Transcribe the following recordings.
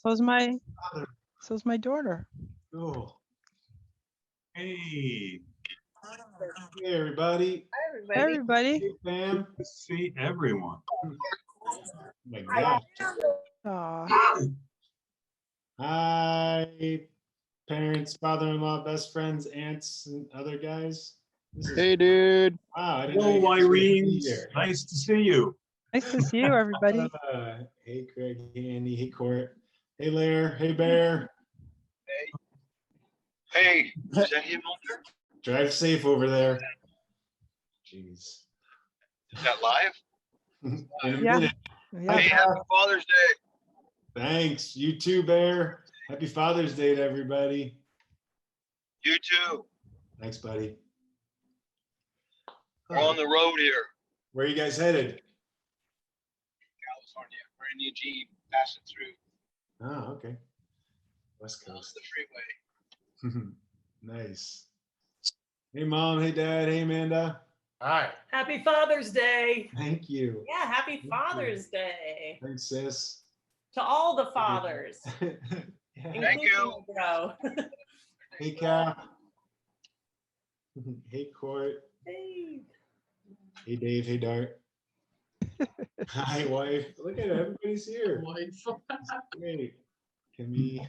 So's my Father. so's my daughter. Cool. Hey, Hey, everybody. Hi, everybody. Hey, fam. good to see everyone. Oh my God. Aw. Hi, parents, father-in-law, best friends, aunts, and other guys. This is Hey, dude. wow. I didn't know Hello, you guys were gonna be Wirene. here. Nice to see you. Nice to see you, everybody. Hey, Craig. Hey, Andy. Hey, Court. Hey, Lair. Hey, Bear. Hey, is that him on there? Drive safe over there. Jeez. Is that live? In a Yeah. minute. Yeah. Hey, happy Father's Day. Thanks. You too, Bear. Happy Father's Day to everybody. You too. Thanks, buddy. We're on the road here. Where are you guys headed? California. We're in Eugene, passing through Oh, okay. West Coast. the freeway. Nice. Hey, Mom. Hey, Dad. Hey, Amanda. Hi. Happy Father's Day. Thank you. Yeah, happy you. Father's Day Thanks, sis. to all the fathers, Yeah. Thank you. including bro. Hey, Cap. Hey, Court. Hey. Hey, Dave. Hey, Dart. Hi, wife. Look at it. Everybody's here. Wife. Great. Can be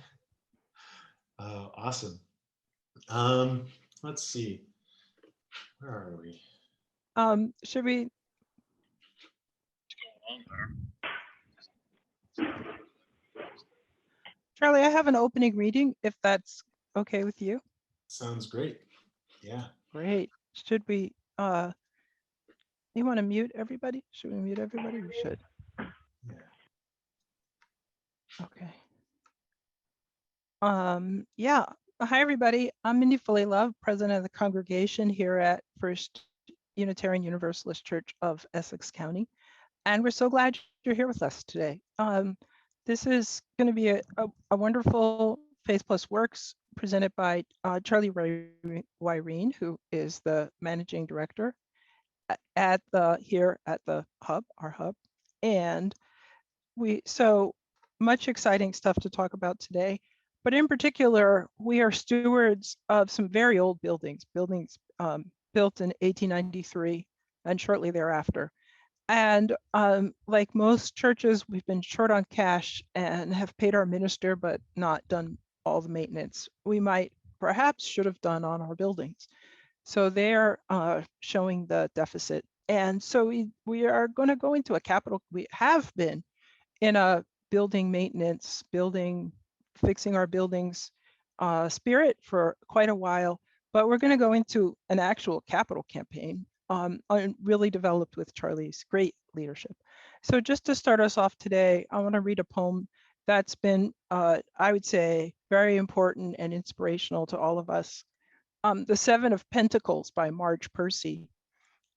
awesome. Let's see. Where are we? Should we? What's going on there? Charlie, I have an opening reading, if that's okay with you. Sounds great. Yeah. Great. Should we? You want to mute everybody? Should we mute everybody? We should. Yeah. Okay. Yeah. Hi, everybody. I'm Mindy Fully Love, president of the congregation here at First Unitarian Universalist Church of Essex County. And we're so glad you're here with us today. This is going to be a wonderful Faith Plus Works presented by Charlie Wirene, who is the managing director at the HUUB, our hub. And so much exciting stuff to talk about today. But in particular, we are stewards of some very old buildings built in 1893 and shortly thereafter. And like most churches, we've been short on cash and have paid our minister, but not done all the maintenance we might perhaps should have done on our buildings. So they're showing the deficit. And so we are going to go into we have been in a building maintenance, fixing our buildings spirit for quite a while, but we're going to go into an actual capital campaign really developed with Charlie's great leadership. So just to start us off today, I want to read a poem that's been, I would say, very important and inspirational to all of us. The Seven of Pentacles by Marge Percy.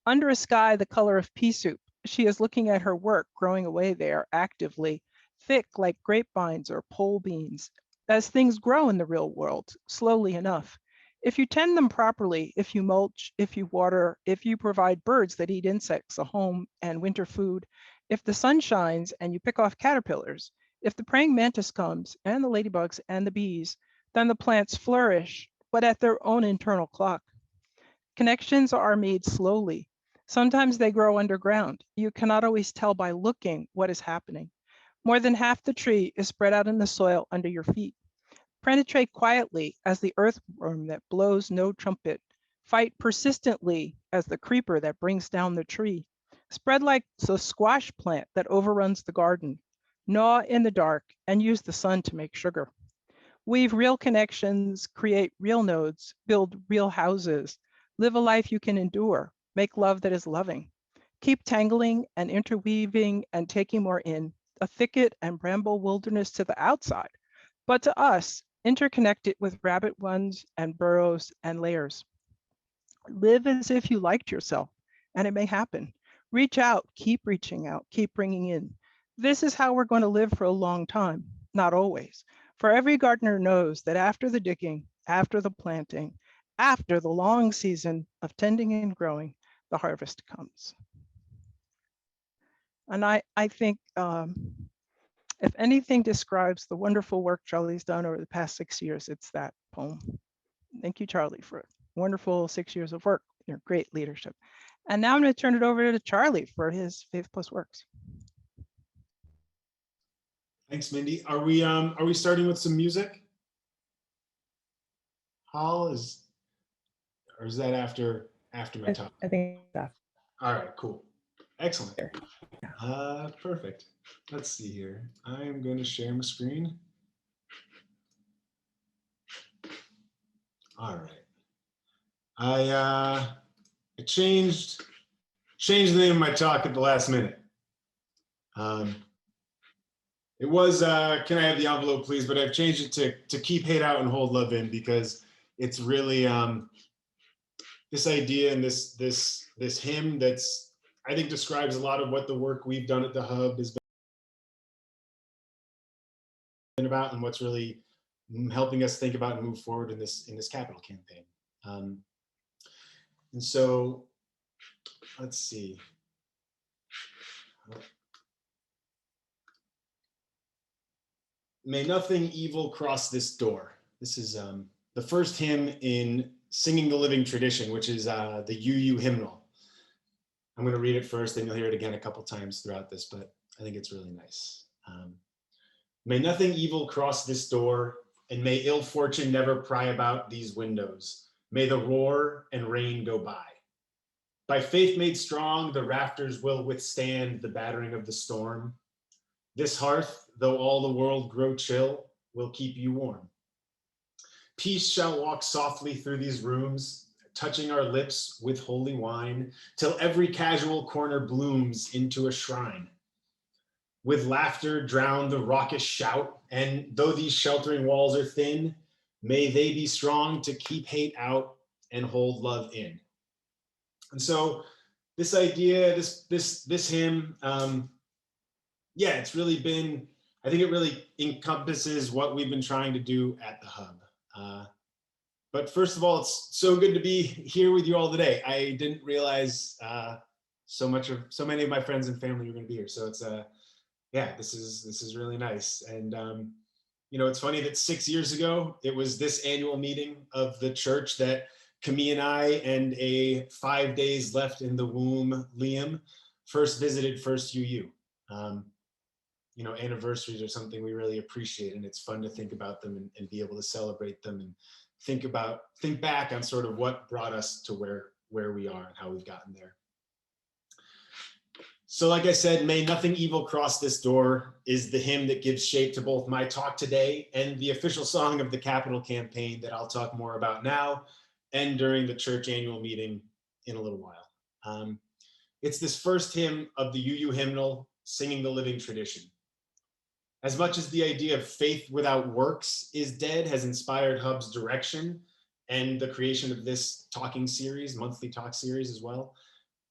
Under a sky the color of pea soup, she is looking at her work growing away there actively, thick like grapevines or pole beans, as things grow in the real world, slowly enough. If you tend them properly, if you mulch, if you water, if you provide birds that eat insects a home and winter food, if the sun shines and you pick off caterpillars, if the praying mantis comes and the ladybugs and the bees, then the plants flourish, but at their own internal clock. Connections are made slowly. Sometimes they grow underground. You cannot always tell by looking what is happening. More than half the tree is spread out in the soil under your feet. Penetrate quietly as the earthworm that blows no trumpet. Fight persistently as the creeper that brings down the tree. Spread like the squash plant that overruns the garden. Gnaw in the dark and use the sun to make sugar. Weave real connections, create real nodes, build real houses. Live a life you can endure. Make love that is loving. Keep tangling and interweaving and taking more in, a thicket and bramble wilderness to the outside, but to us, interconnected with rabbit ones and burrows and layers. Live as if you liked yourself, and it may happen. Reach out, keep reaching out, keep bringing in. This is how we're going to live for a long time, not always. For every gardener knows that after the digging, after the planting, after the long season of tending and growing, the harvest comes. And I think If anything describes the wonderful work Charlie's done over the past 6 years, it's that poem. Thank you, Charlie, for a wonderful 6 years of work, your great leadership. And now I'm going to turn it over to Charlie for his Faith Plus Works. Thanks, Mindy. Are we starting with some music? Hall is, or is that after my talk? I think that's All right, cool. Excellent. Sure. Perfect. Let's see here. I am going to share my screen. All right. I changed the name of my talk at the last minute. It was can I have the envelope, please? But I've changed it to keep hate out and hold love in, because it's really this idea and this hymn that's, I think, describes a lot of what the work we've done at the Hub has been about, and what's really helping us think about and move forward in this capital campaign. And so let's see. May nothing evil cross this door. This is the first hymn in Singing the Living Tradition, which is the UU hymnal. I'm going to read it first, then you'll hear it again a couple times throughout this, but I think it's really nice. May nothing evil cross this door, and may ill fortune never pry about these windows. May the roar and rain go by. By faith made strong, the rafters will withstand the battering of the storm. This hearth, though all the world grow chill, will keep you warm. Peace shall walk softly through these rooms, touching our lips with holy wine, till every casual corner blooms into a shrine. With laughter drown the raucous shout, and though these sheltering walls are thin, may they be strong to keep hate out and hold love in. And so this idea, this hymn, yeah, it's really been, I think it really encompasses what we've been trying to do at the Hub. But first of all, it's so good to be here with you all today. I didn't realize so many of my friends and family were going to be here. So it's yeah, this is really nice. And you know, it's funny that 6 years ago, it was this annual meeting of the church that Camille and I and a 5 days left in the womb Liam first visited First UU. You know, anniversaries are something we really appreciate, and it's fun to think about them and be able to celebrate them and think back on sort of what brought us to where we are and how we've gotten there. So like I said, may nothing evil cross this door is the hymn that gives shape to both my talk today and the official song of the capital campaign that I'll talk more about now and during the church annual meeting in a little while. It's this first hymn of the UU hymnal, Singing the Living Tradition. As much as the idea of faith without works is dead has inspired Hub's direction and the creation of this talking series, monthly talk series as well,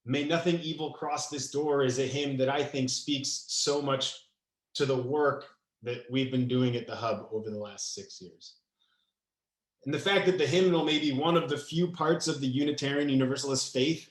may nothing evil cross this door is a hymn that I think speaks so much to the work that we've been doing at the Hub over the last 6 years. And the fact that the hymnal may be one of the few parts of the Unitarian Universalist faith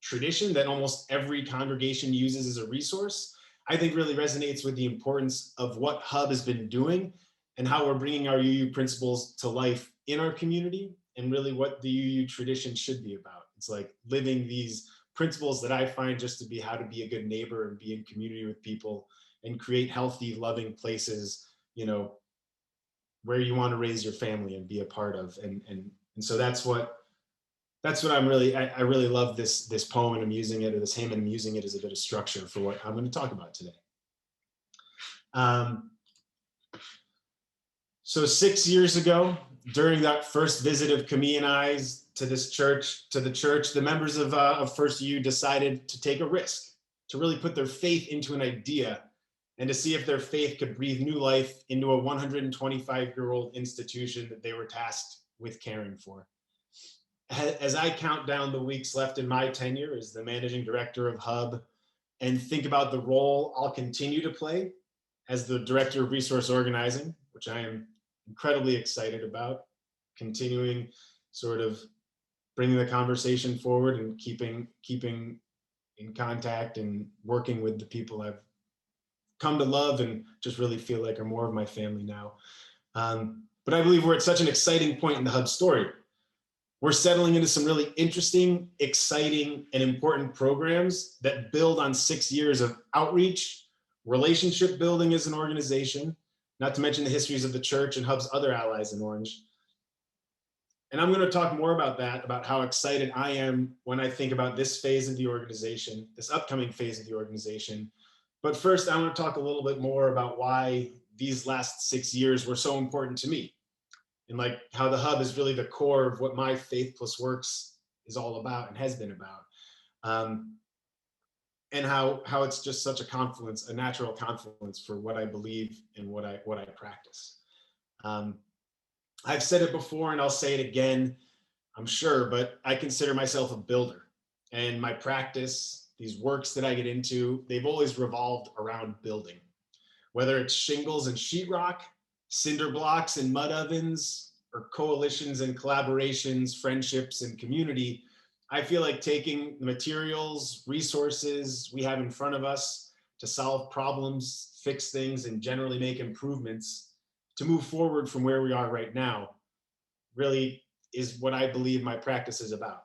tradition that almost every congregation uses as a resource, I think really resonates with the importance of what Hub has been doing and how we're bringing our UU principles to life in our community, and really what the UU tradition should be about. It's like living these principles that I find just to be how to be a good neighbor and be in community with people and create healthy, loving places, you know, where you want to raise your family and be a part of. And so that's what I'm really, I really love this poem, and I'm using it, or this hymn, and I'm using it as a bit of structure for what I'm going to talk about today. So 6 years ago, during that first visit of Camille and I's to the church, the members of First UU decided to take a risk, to really put their faith into an idea and to see if their faith could breathe new life into a 125-year-old institution that they were tasked with caring for. As I count down the weeks left in my tenure as the managing director of Hub and think about the role I'll continue to play as the director of resource organizing, which I am incredibly excited about, continuing sort of bringing the conversation forward and keeping in contact and working with the people I've come to love and just really feel like are more of my family now. But I believe we're at such an exciting point in the HUUB story. We're settling into some really interesting, exciting, and important programs that build on 6 years of outreach, relationship building as an organization, not to mention the histories of the church and HUUB's other allies in Orange. And I'm going to talk more about that, about how excited I am when I think about this phase of the organization, this upcoming phase of the organization. But first, I want to talk a little bit more about why these last 6 years were so important to me, and like how the HUUB is really the core of what my Faith Plus Works is all about and has been about. And how it's just such a confluence, a natural confluence for what I believe and what I practice. I've said it before and I'll say it again, I'm sure, but I consider myself a builder, and my practice, these works that I get into, they've always revolved around building. Whether it's shingles and sheetrock, cinder blocks and mud ovens, or coalitions and collaborations, friendships and community, I feel like taking the materials, resources we have in front of us to solve problems, fix things, and generally make improvements to move forward from where we are right now really is what I believe my practice is about.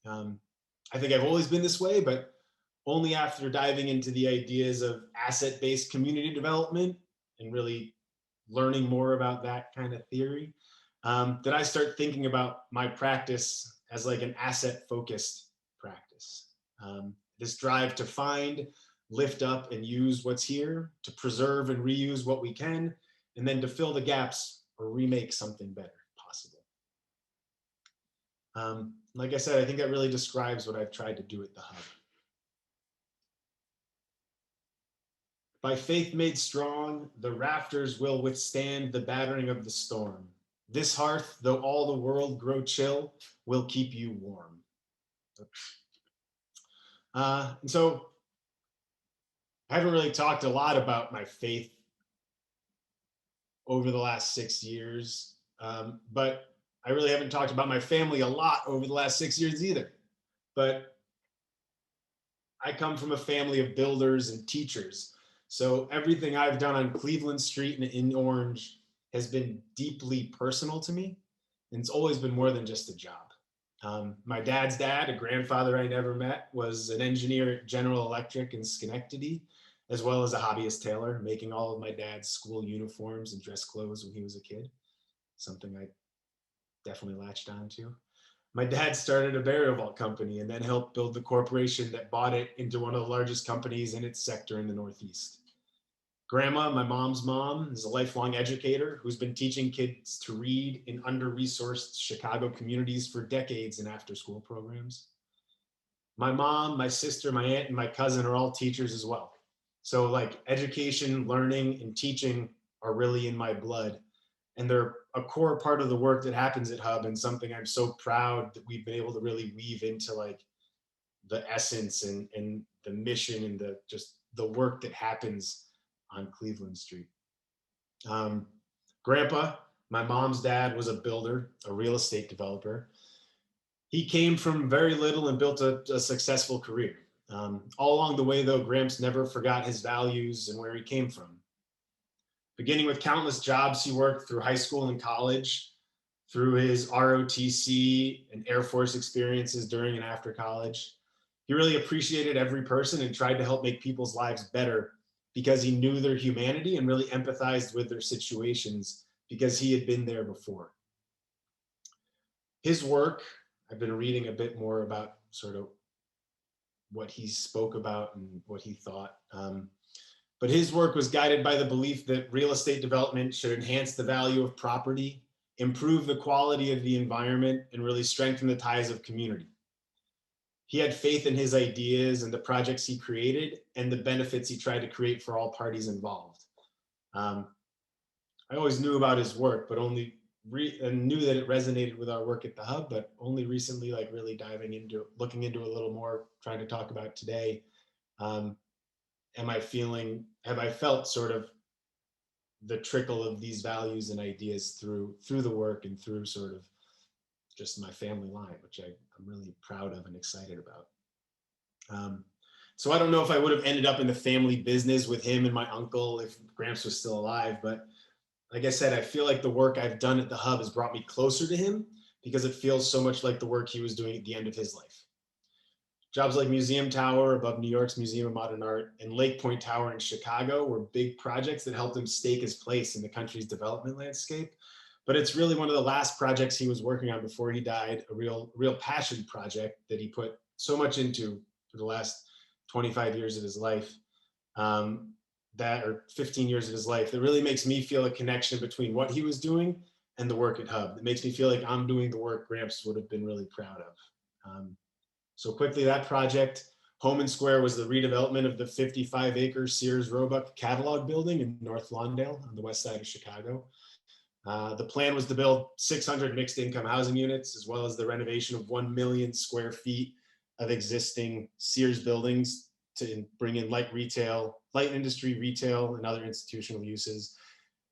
I think I've always been this way, but only after diving into the ideas of asset-based community development and really learning more about that kind of theory, did I start thinking about my practice as like an asset-focused practice. This drive to find, lift up, and use what's here, to preserve and reuse what we can, and then to fill the gaps or remake something better possible. Like I said, I think that really describes what I've tried to do at the HUUB. By faith made strong, the rafters will withstand the battering of the storm. This hearth, though all the world grow chill, will keep you warm. And so I haven't really talked a lot about my faith over the last 6 years, but I really haven't talked about my family a lot over the last 6 years either. But I come from a family of builders and teachers. So everything I've done on Cleveland Street and in Orange has been deeply personal to me. And it's always been more than just a job. My dad's dad, a grandfather I never met, was an engineer at General Electric in Schenectady, as well as a hobbyist tailor, making all of my dad's school uniforms and dress clothes when he was a kid, something I definitely latched onto. My dad started a burial vault company and then helped build the corporation that bought it into one of the largest companies in its sector in the Northeast. Grandma, my mom's mom, is a lifelong educator who's been teaching kids to read in under-resourced Chicago communities for decades in after-school programs. My mom, my sister, my aunt, and my cousin are all teachers as well. So like education, learning, and teaching are really in my blood. And they're a core part of the work that happens at HUUB, and something I'm so proud that we've been able to really weave into like the essence and the mission and the work that happens on Cleveland Street. Grandpa, my mom's dad, was a builder, a real estate developer. He came from very little and built a successful career. All along the way, though, Gramps never forgot his values and where he came from. Beginning with countless jobs he worked through high school and college, through his ROTC and Air Force experiences during and after college. He really appreciated every person and tried to help make people's lives better because he knew their humanity and really empathized with their situations because he had been there before. His work, I've been reading a bit more about sort of what he spoke about and what he thought. But his work was guided by the belief that real estate development should enhance the value of property, improve the quality of the environment, and really strengthen the ties of community. He had faith in his ideas and the projects he created and the benefits he tried to create for all parties involved. I always knew about his work, but only knew that it resonated with our work at the HUUB, but only recently, like really diving into, looking into a little more, trying to talk about today. Have I felt sort of the trickle of these values and ideas through the work and through sort of just my family line, which I'm really proud of and excited about. So I don't know if I would have ended up in the family business with him and my uncle if Gramps was still alive. But like I said, I feel like the work I've done at the Hub has brought me closer to him because it feels so much like the work he was doing at the end of his life. Jobs like Museum Tower above New York's Museum of Modern Art and Lake Point Tower in Chicago were big projects that helped him stake his place in the country's development landscape. But it's really one of the last projects he was working on before he died, a real passion project that he put so much into for the last 25 years of his life, or 15 years of his life, that really makes me feel a connection between what he was doing and the work at Hub. It makes me feel like I'm doing the work Gramps would have been really proud of. So quickly, that project, Home and Square, was the redevelopment of the 55-acre Sears Roebuck catalog building in North Lawndale on the west side of Chicago. The plan was to build 600 mixed income housing units, as well as the renovation of 1 million square feet of existing Sears buildings to bring in light industry retail and other institutional uses,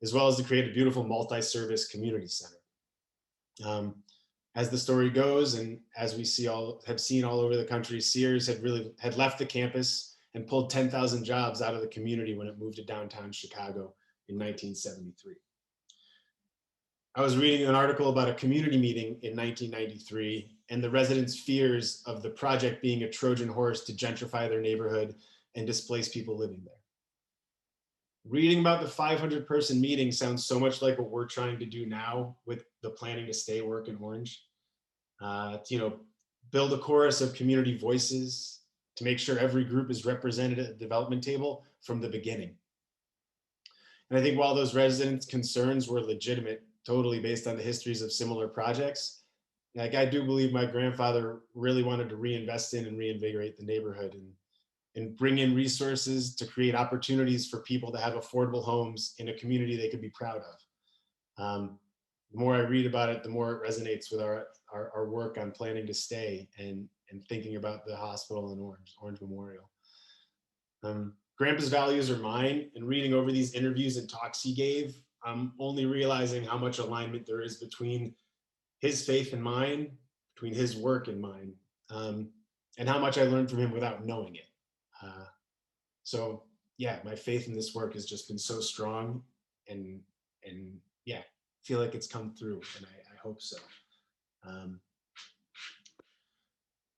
as well as to create a beautiful multi-service community center. As the story goes, and as we have seen all over the country, Sears had left the campus and pulled 10,000 jobs out of the community when it moved to downtown Chicago in 1973. I was reading an article about a community meeting in 1993 and the residents' fears of the project being a Trojan horse to gentrify their neighborhood and displace people living there. Reading about the 500-person meeting sounds so much like what we're trying to do now with the Planning to Stay work in Orange. Build a chorus of community voices to make sure every group is represented at the development table from the beginning. And I think while those residents' concerns were legitimate, totally based on the histories of similar projects, like I do believe my grandfather really wanted to reinvest in and reinvigorate the neighborhood and bring in resources to create opportunities for people to have affordable homes in a community they could be proud of. The more I read about it, the more it resonates with our work on Planning to Stay and thinking about the hospital in Orange Memorial. Grandpa's values are mine, and reading over these interviews and talks he gave, I'm only realizing how much alignment there is between his faith and mine, between his work and mine, and how much I learned from him without knowing it. So yeah, my faith in this work has just been so strong, and yeah, feel like it's come through, and I hope so.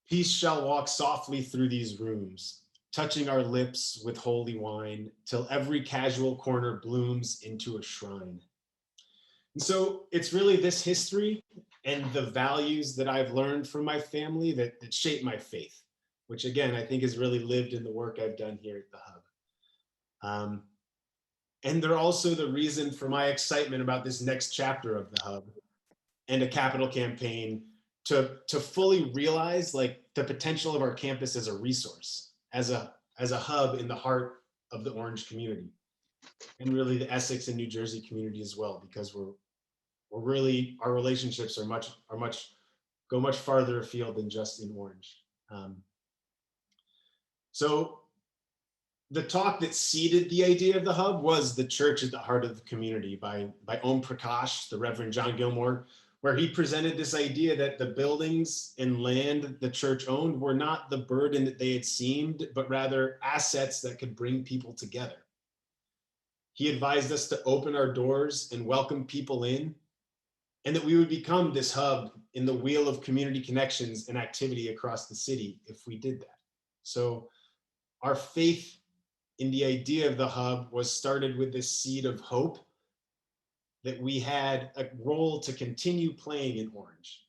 Peace shall walk softly through these rooms, touching our lips with holy wine, till every casual corner blooms into a shrine. And so it's really this history and the values that I've learned from my family that shape my faith, which again, I think has really lived in the work I've done here at the Hub. And they're also the reason for my excitement about this next chapter of the Hub and a capital campaign to fully realize like the potential of our campus as a resource, as a hub in the heart of the Orange community, and really the Essex and New Jersey community as well, because we're really, our relationships go much farther afield than just in Orange. So the talk that seeded the idea of the Hub was The Church at the Heart of the Community by Om Prakash, the Reverend John Gilmore, where he presented this idea that the buildings and land the church owned were not the burden that they had seemed, but rather assets that could bring people together. He advised us to open our doors and welcome people in, and that we would become this hub in the wheel of community connections and activity across the city if we did that. So our faith in the idea of the Hub was started with this seed of hope that we had a role to continue playing in Orange,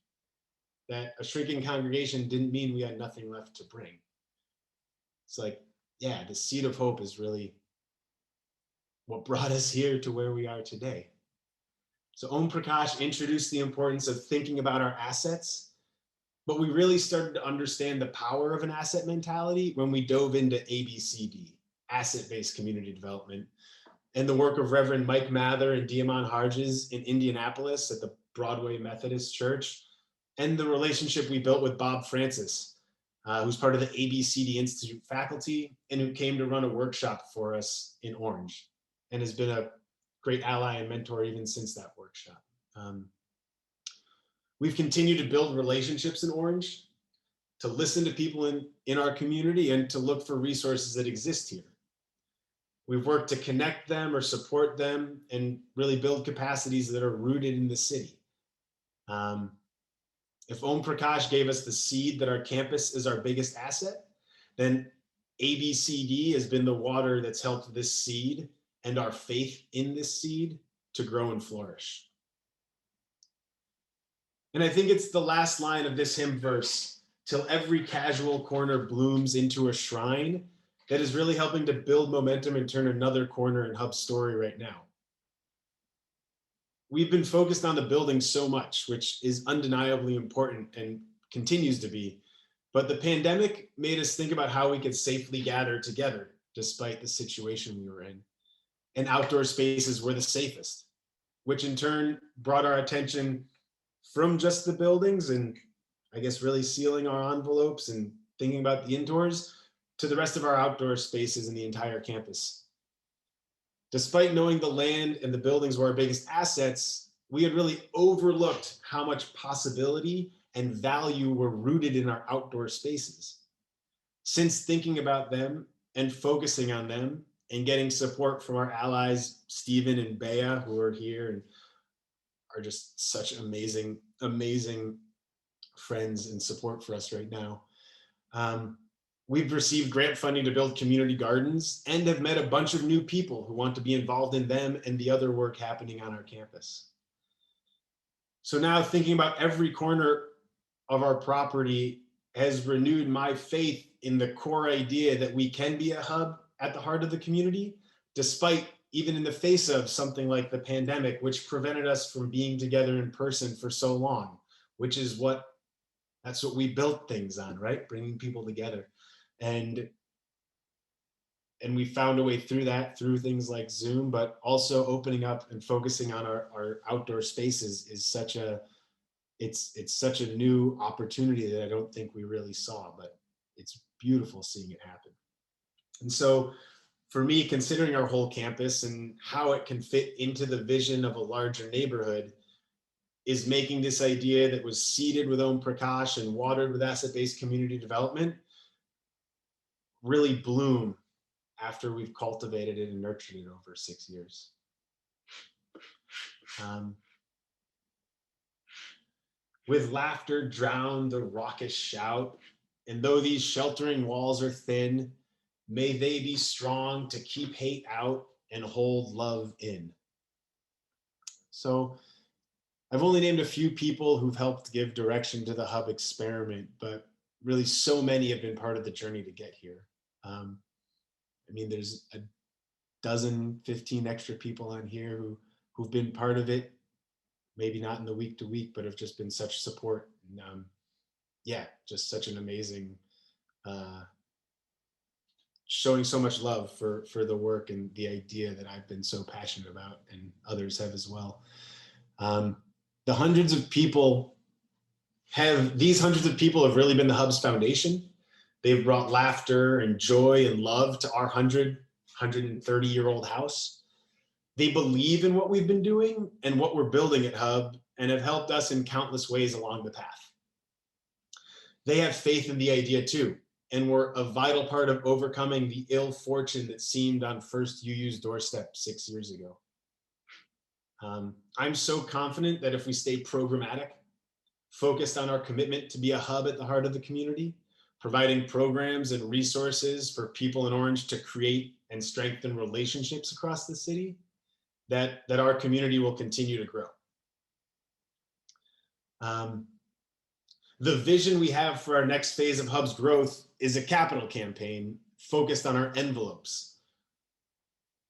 that a shrinking congregation didn't mean we had nothing left to bring. It's like, yeah, the seed of hope is really what brought us here to where we are today. So Om Prakash introduced the importance of thinking about our assets, but we really started to understand the power of an asset mentality when we dove into ABCD, asset-based community development, and the work of Reverend Mike Mather and Diamond Harges in Indianapolis at the Broadway Methodist Church, and the relationship we built with Bob Francis, who's part of the ABCD Institute faculty and who came to run a workshop for us in Orange and has been a great ally and mentor even since that workshop. We've continued to build relationships in Orange to listen to people in our community and to look for resources that exist here. We've worked to connect them or support them and really build capacities that are rooted in the city. If Om Prakash gave us the seed that our campus is our biggest asset, then ABCD has been the water that's helped this seed and our faith in this seed to grow and flourish. And I think it's the last line of this hymn verse, till every casual corner blooms into a shrine, that is really helping to build momentum and turn another corner in HUUB's story right now. We've been focused on the building so much, which is undeniably important and continues to be, but the pandemic made us think about how we could safely gather together despite the situation we were in. And outdoor spaces were the safest, which in turn brought our attention from just the buildings and I guess really sealing our envelopes and thinking about the indoors to the rest of our outdoor spaces in the entire campus. Despite knowing the land and the buildings were our biggest assets, we had really overlooked how much possibility and value were rooted in our outdoor spaces. Since thinking about them and focusing on them and getting support from our allies, Stephen and Bea, who are here and are just such amazing, amazing friends and support for us right now. We've received grant funding to build community gardens and have met a bunch of new people who want to be involved in them and the other work happening on our campus. So now thinking about every corner of our property has renewed my faith in the core idea that we can be a hub at the heart of the community, despite even in the face of something like the pandemic, which prevented us from being together in person for so long, which is that's what we built things on, right? Bringing people together. And we found a way through that through things like Zoom, but also opening up and focusing on our outdoor spaces is such a new opportunity that I don't think we really saw, but it's beautiful seeing it happen. And so for me, considering our whole campus and how it can fit into the vision of a larger neighborhood is making this idea that was seeded with Om Prakash and watered with asset-based community development really bloom after we've cultivated it and nurtured it over 6 years. With laughter drown the raucous shout, and though these sheltering walls are thin, may they be strong to keep hate out and hold love in. So I've only named a few people who've helped give direction to the HUUB experiment, but really so many have been part of the journey to get here. I mean, there's a dozen, 15 extra people on here who've been part of it, maybe not in the week to week, but have just been such support. And yeah, just such an amazing, showing so much love for the work and the idea that I've been so passionate about and others have as well. These hundreds of people have really been the HUUB's foundation. They've brought laughter and joy and love to our 130-year-old house. They believe in what we've been doing and what we're building at HUUB and have helped us in countless ways along the path. They have faith in the idea too, and were a vital part of overcoming the ill fortune that seemed on First UU's doorstep 6 years ago. I'm so confident that if we stay programmatic, focused on our commitment to be a hub at the heart of the community, providing programs and resources for people in Orange to create and strengthen relationships across the city, that our community will continue to grow. The vision we have for our next phase of HUUB's growth is a capital campaign focused on our envelopes.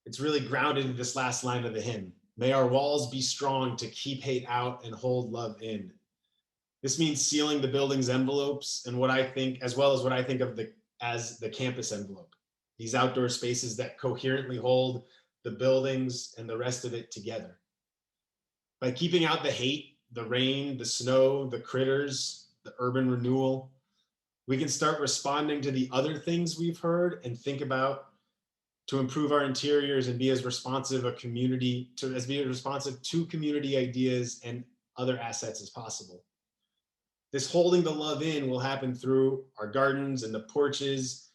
It's really grounded in this last line of the hymn. May our walls be strong to keep hate out and hold love in. This means sealing the building's envelopes and what I think, as well as what I think of as the campus envelope. These outdoor spaces that coherently hold the buildings and the rest of it together. By keeping out the hate, the rain, the snow, the critters, the urban renewal, we can start responding to the other things we've heard and think about to improve our interiors and be as responsive to community ideas and other assets as possible. this holding the love in will happen through our gardens and the porches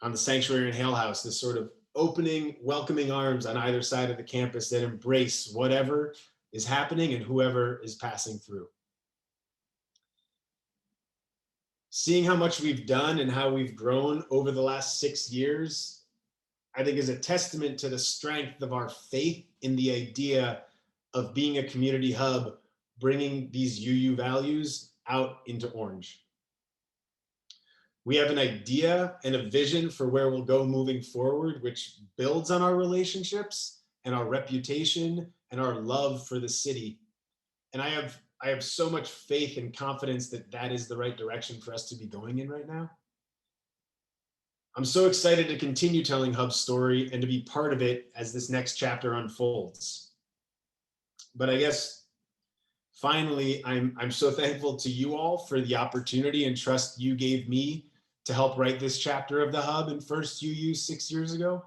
on the sanctuary and Hale House, this sort of opening, welcoming arms on either side of the campus that embrace whatever is happening and whoever is passing through. Seeing how much we've done and how we've grown over the last 6 years, I think is a testament to the strength of our faith in the idea of being a community hub, bringing these UU values out into Orange. We have an idea and a vision for where we'll go moving forward, which builds on our relationships and our reputation and our love for the city. And I have so much faith and confidence that that is the right direction for us to be going in right now. I'm so excited to continue telling Hub's story and to be part of it as this next chapter unfolds. But I guess finally, I'm so thankful to you all for the opportunity and trust you gave me to help write this chapter of the Hub and First UU 6 years ago.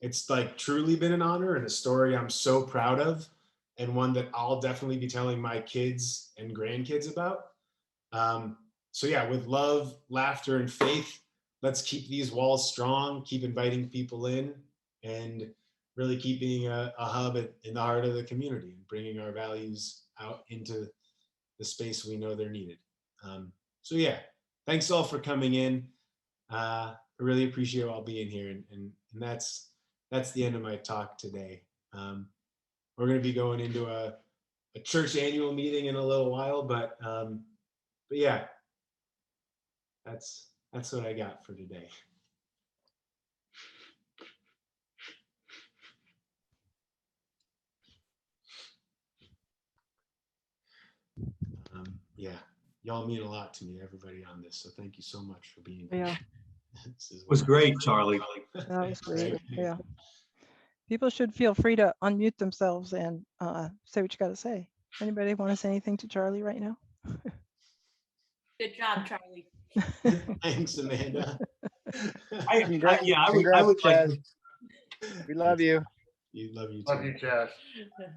It's like truly been an honor and a story I'm so proud of, and one that I'll definitely be telling my kids and grandkids about. So yeah, with love, laughter, and faith, let's keep these walls strong, keep inviting people in, and really keep being a hub in the heart of the community and bringing our values out into the space we know they're needed. So yeah, thanks all for coming in. I really appreciate all being here, and that's the end of my talk today. We're going to be going into a church annual meeting in a little while, but yeah, that's what I got for today. Yeah, y'all mean a lot to me, everybody on this. So thank you so much for being here. Yeah, It was great, Charlie. that was great. Yeah. People should feel free to unmute themselves and say what you got to say. Anybody want to say anything to Charlie right now? Good job, Charlie. Thanks, Amanda. I would like Chaz. to, We love you. Love you too. Love you, Chaz.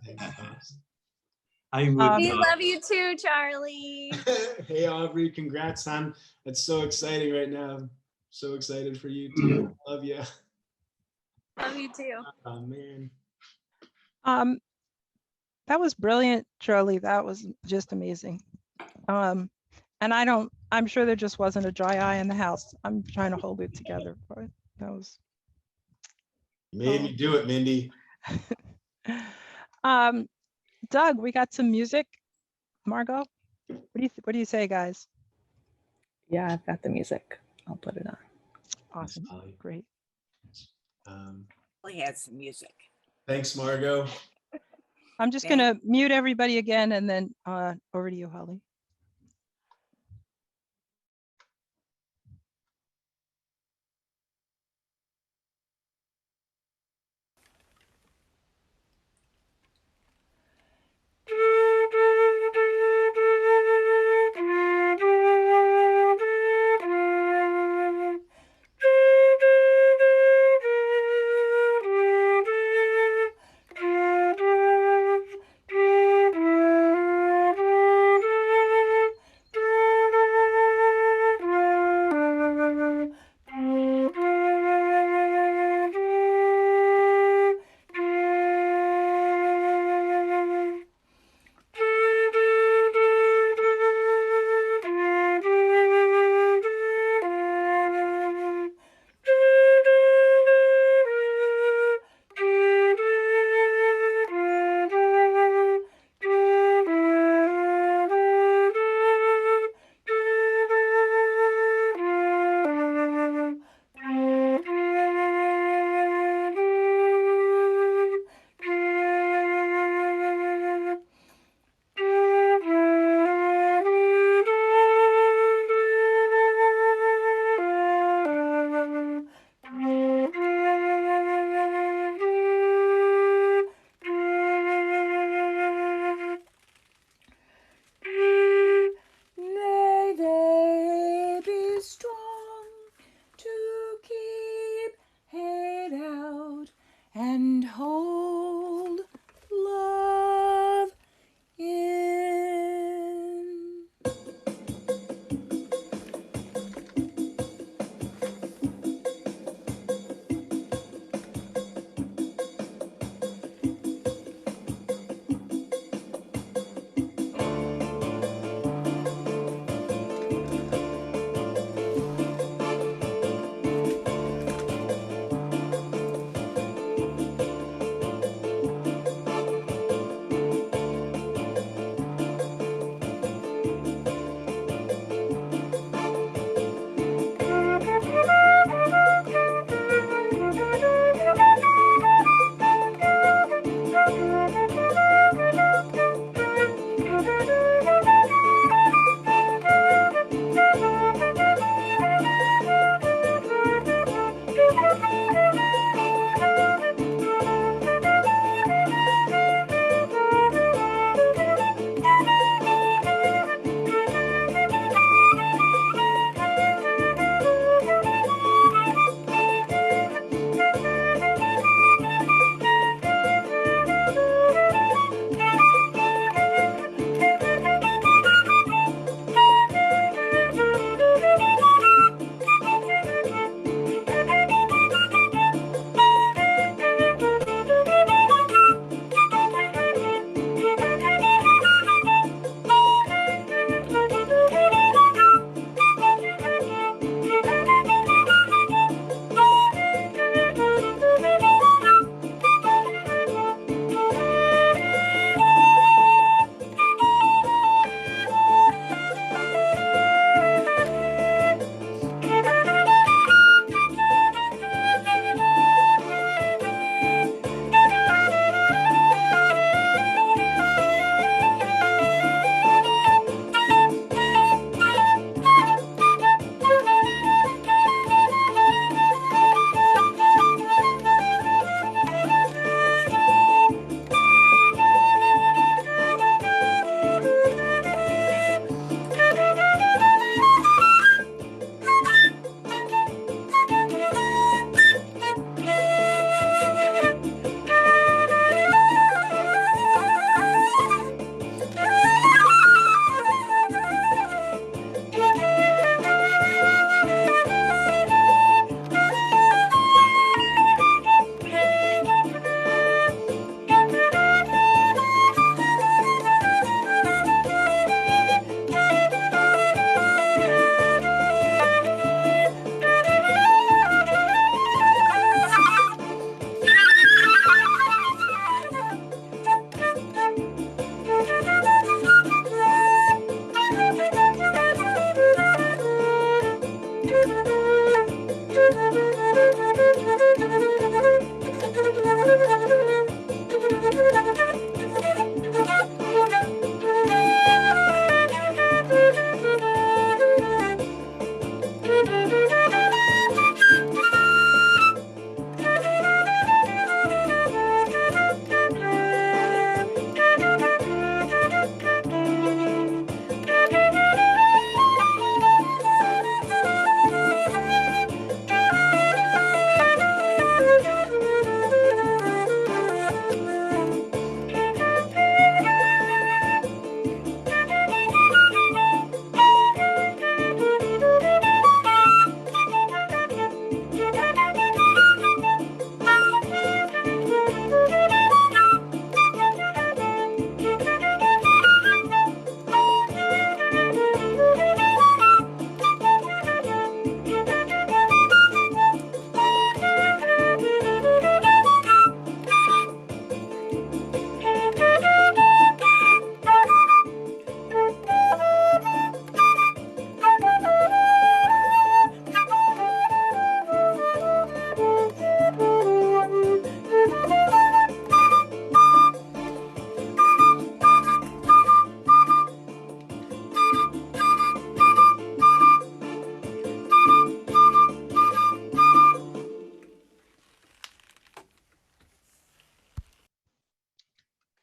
Thanks, folks. I would, We love you too, Charlie. Hey, Aubrey, congrats on. That's so exciting right now. I'm so excited for you too. Love you. Love you too. Oh man. That was brilliant, Charlie. That was just amazing. And I'm sure there just wasn't a dry eye in the house. I'm trying to hold it together, but that was. You made me do it, Mindy. Doug, we got some music. Margot, what do you say, guys? Yeah, I've got the music. I'll put it on. Awesome, Molly. great. We had some music. Thanks, Margot. I'm just gonna mute everybody again, and then over to you, Holly.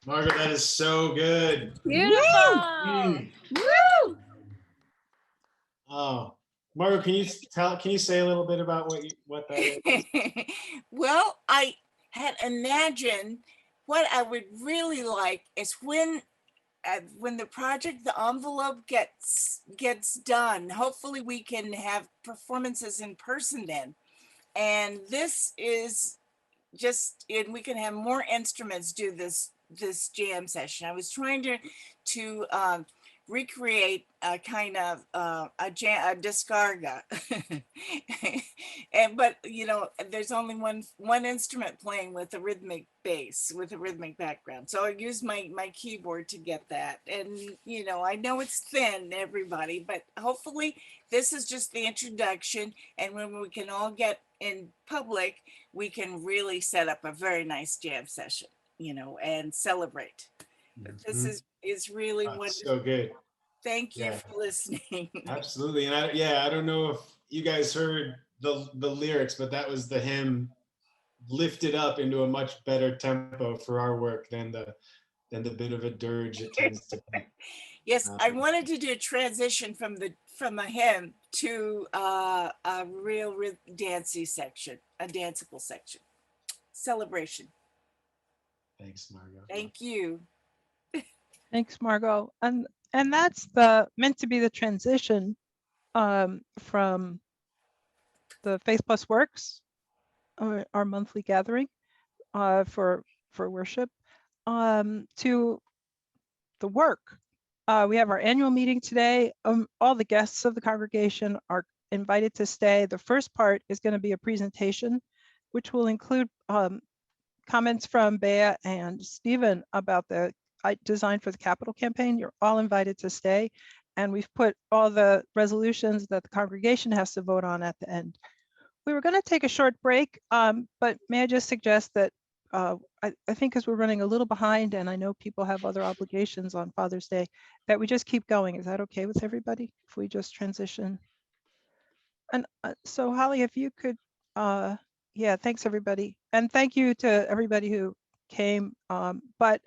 Margaret, that is so good. Beautiful. Mm. Woo! Oh, Margaret, can you say a little bit about what that is? Well, I had imagined what I would really like is when the project, the envelope gets done. Hopefully, we can have performances in person then. And this is and we can have more instruments do this jam session. I was trying to recreate a kind of a discarga, but there's only one instrument playing with a rhythmic bass with a rhythmic background. So I used my keyboard to get that, and I know it's thin, everybody, but hopefully this is just the introduction, and when we can all get in public, we can really set up a very nice jam session, and celebrate. This is really wonderful. So good. Thank you Yeah. for listening. Absolutely. And I don't know if you guys heard the lyrics, but that was the hymn lifted up into a much better tempo for our work than the bit of a dirge it tends to be. Yes, I wanted to do a transition from the hymn to a real dancey section, a danceable section. Celebration. Thanks, Margot. Thank you. Thanks, Margot. And that's meant to be the transition from the Faith Plus Works, our monthly gathering for worship, to the work. We have our annual meeting today. All the guests of the congregation are invited to stay. The first part is going to be a presentation, which will include comments from Bea and Stephen about the design for the capital campaign. You're all invited to stay. And we've put all the resolutions that the congregation has to vote on at the end. We were going to take a short break, but may I just suggest that I think because we're running a little behind and I know people have other obligations on Father's Day, that we just keep going. Is that okay with everybody if we just transition? And so Holly, if you could, yeah, thanks everybody. And thank you to everybody who came. But